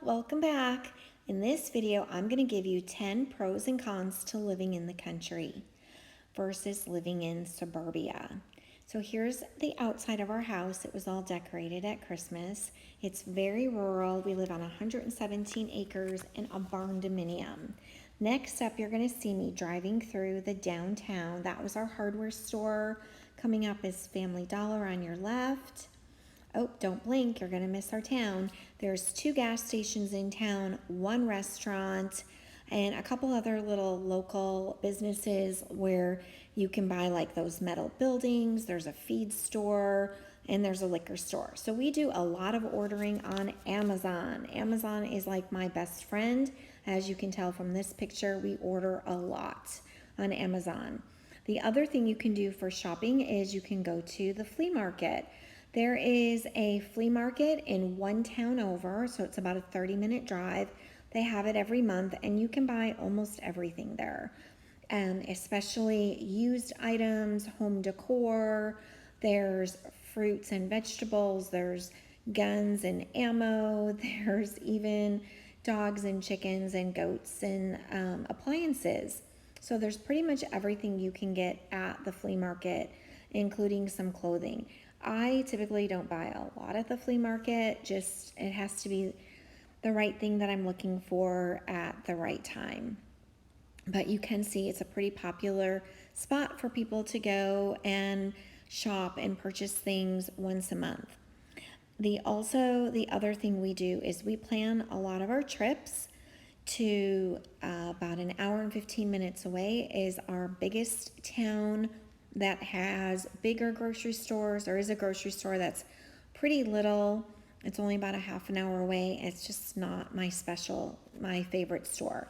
welcome back. In this video, I'm going to give you 10 pros and cons to living in the country versus living in suburbia. So here's the outside of our house. It was all decorated at Christmas. It's very rural. We live on 117 acres in a barn dominium. Next up, you're going to see me driving through the downtown. That was our hardware store. Coming up is Family Dollar on your left. Oh, don't blink, you're gonna miss our town. There's 2 gas stations in town, 1 restaurant, and a couple other little local businesses where you can buy like those metal buildings. There's a feed store and there's a liquor store. So we do a lot of ordering on Amazon. Amazon is like my best friend. As you can tell from this picture, we order a lot on Amazon. The other thing you can do for shopping is you can go to the flea market. There is a flea market in one town over, so it's about a 30-minute drive. They have it every month, and you can buy almost everything there, especially used items, home decor. There's fruits and vegetables. There's guns and ammo. There's even dogs and chickens and goats and appliances. So there's pretty much everything you can get at the flea market, including some clothing. I typically don't buy a lot at the flea market, just it has to be the right thing that I'm looking for at the right time. But you can see it's a pretty popular spot for people to go and shop and purchase things once a month. The other thing we do is we plan a lot of our trips to about an hour and 15 minutes away is our biggest town that has bigger grocery stores. There is a grocery store that's pretty little. It's only about a half an hour away. It's just not my favorite store.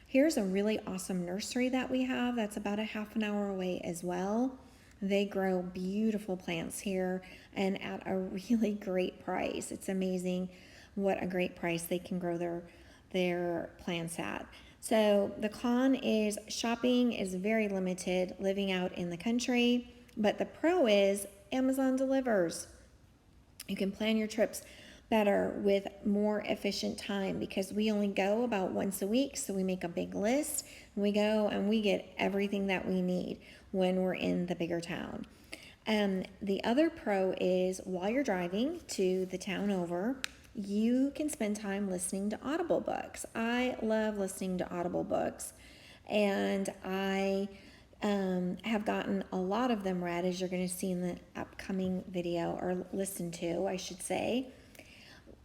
Here's a really awesome nursery that we have that's about a half an hour away as well. They grow beautiful plants here and at a really great price. It's amazing what a great price they can grow their plants at. So the con is shopping is very limited living out in the country, but the pro is Amazon delivers. You can plan your trips better with more efficient time because we only go about once a week, so we make a big list and we go and we get everything that we need when we're in the bigger town. The other pro is while you're driving to the town over, you can spend time listening to Audible books. I love listening to Audible books, and I have gotten a lot of them read, as you're going to see in the upcoming video, or listen to, I should say,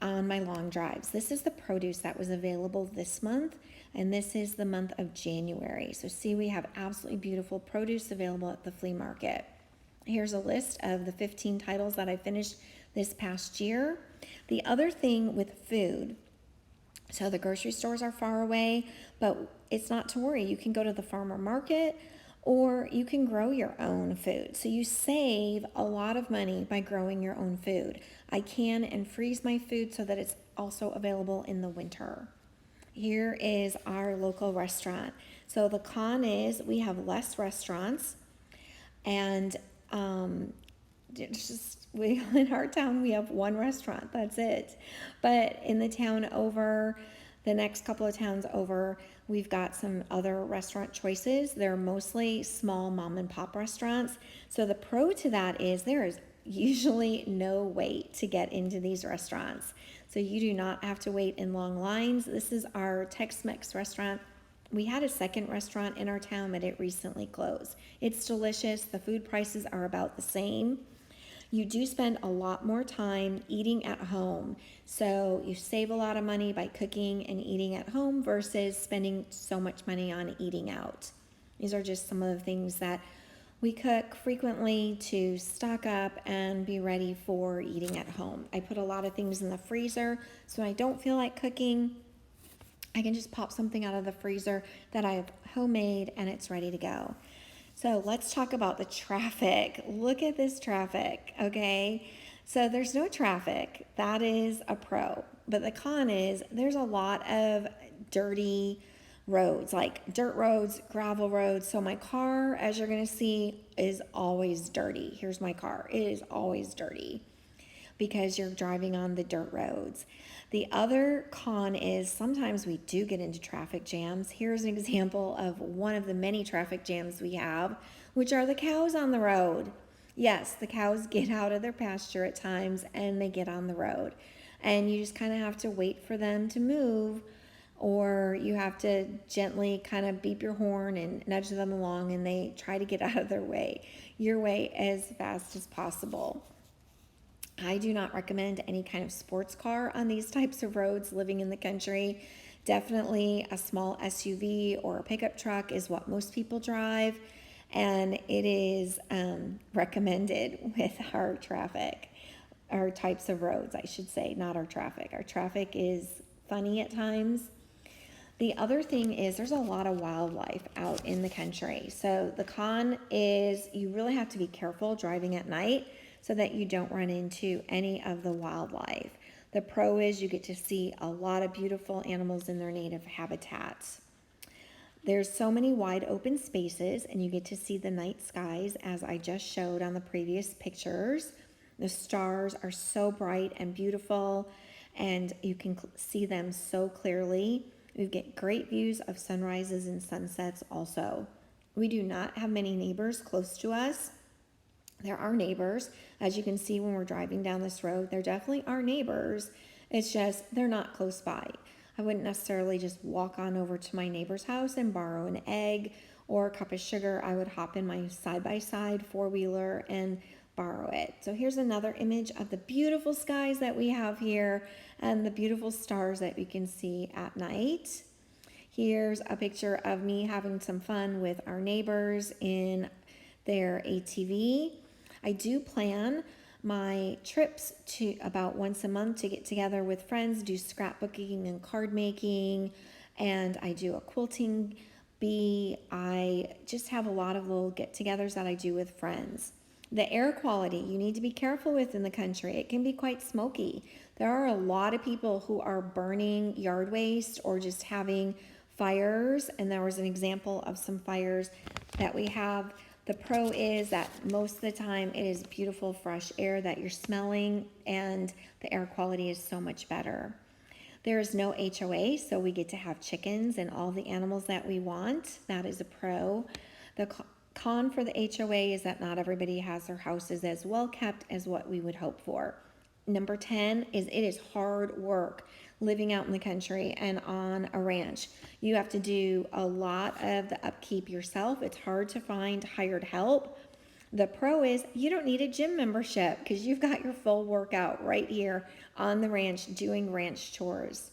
on my long drives. This is the produce that was available this month, and this is the month of January. So see, we have absolutely beautiful produce available at the flea market. Here's a list of the 15 titles that I finished this past year. The other thing with food, so the grocery stores are far away, but it's not to worry. You can go to the farmer market or you can grow your own food. So you save a lot of money by growing your own food. I can and freeze my food so that it's also available in the winter. Here is our local restaurant. So the con is we have less restaurants, and in our town we have 1 restaurant, that's it. But in the town over, the next couple of towns over, we've got some other restaurant choices. They're mostly small mom and pop restaurants. So the pro to that is there is usually no wait to get into these restaurants. So you do not have to wait in long lines. This is our Tex-Mex restaurant. We had a second restaurant in our town, but it recently closed. It's delicious. The food prices are about the same. You do spend a lot more time eating at home. So you save a lot of money by cooking and eating at home versus spending so much money on eating out. These are just some of the things that we cook frequently to stock up and be ready for eating at home. I put a lot of things in the freezer, so when I don't feel like cooking, I can just pop something out of the freezer that I've homemade and it's ready to go. So let's talk about the traffic. Look at this traffic, okay? So there's no traffic. That is a pro. But the con is there's a lot of dirty roads, like dirt roads, gravel roads. So my car, as you're going to see, is always dirty. Here's my car. It is always dirty. because you're driving on the dirt roads. The other con is sometimes we do get into traffic jams. Here's an example of one of the many traffic jams we have, which are the cows on the road. Yes, the cows get out of their pasture at times and they get on the road. And you just kind of have to wait for them to move, or you have to gently kind of beep your horn and nudge them along, and they try to get out of your way as fast as possible. I do not recommend any kind of sports car on these types of roads living in the country. Definitely a small SUV or a pickup truck is what most people drive, and it is recommended with our traffic, our types of roads, I should say, not our traffic. Our traffic is funny at times. The other thing is there's a lot of wildlife out in the country. So the con is you really have to be careful driving at night so that you don't run into any of the wildlife. The pro is you get to see a lot of beautiful animals in their native habitats. There's so many wide open spaces, and you get to see the night skies as I just showed on the previous pictures. The stars are so bright and beautiful, and you can see them so clearly. We get great views of sunrises and sunsets also. We do not have many neighbors close to us. There are neighbors, as you can see when we're driving down this road. There definitely are neighbors. It's just they're not close by. I wouldn't necessarily just walk on over to my neighbor's house and borrow an egg or a cup of sugar. I would hop in my side-by-side four-wheeler and borrow it. So here's another image of the beautiful skies that we have here and the beautiful stars that we can see at night. Here's a picture of me having some fun with our neighbors in their ATV. I do plan my trips to about once a month to get together with friends, do scrapbooking and card making, and I do a quilting bee. I just have a lot of little get-togethers that I do with friends. The air quality you need to be careful with in the country. It can be quite smoky. There are a lot of people who are burning yard waste or just having fires, and there was an example of some fires that we have. The pro is that most of the time it is beautiful fresh air that you're smelling, and the air quality is so much better. There is no HOA, so we get to have chickens and all the animals that we want. That is a pro. The con for the HOA is that not everybody has their houses as well kept as what we would hope for. Number 10 is it is hard work living out in the country and on a ranch. You have to do a lot of the upkeep yourself. It's hard to find hired help. The pro is you don't need a gym membership because you've got your full workout right here on the ranch doing ranch chores.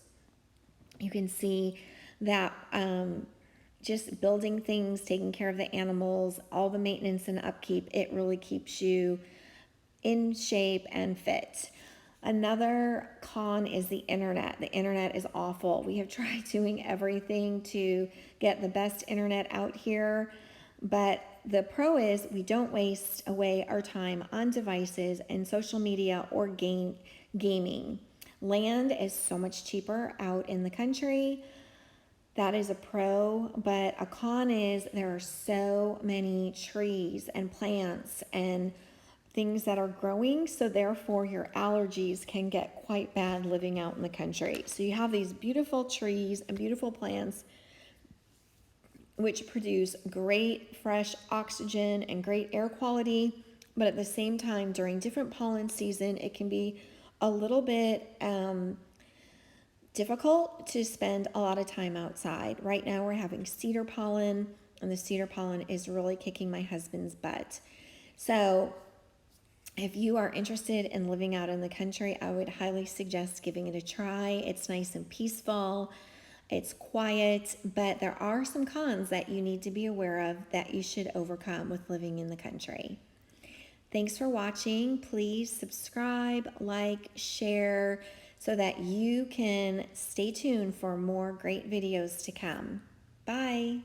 You can see that just building things, taking care of the animals, all the maintenance and upkeep, it really keeps you in shape and fit. Another con is the internet. The internet is awful. We have tried doing everything to get the best internet out here, but the pro is we don't waste away our time on devices and social media or gaming. Land is so much cheaper out in the country. That is a pro, but a con is there are so many trees and plants and things that are growing, so therefore your allergies can get quite bad living out in the country. So you have these beautiful trees and beautiful plants which produce great fresh oxygen and great air quality, but at the same time during different pollen season it can be a little bit difficult to spend a lot of time outside. Right now we're having cedar pollen, and the cedar pollen is really kicking my husband's butt. So if you are interested in living out in the country, I would highly suggest giving it a try. It's nice and peaceful. It's quiet, but there are some cons that you need to be aware of that you should overcome with living in the country. Thanks for watching. Please subscribe, like, share, so that you can stay tuned for more great videos to come. Bye.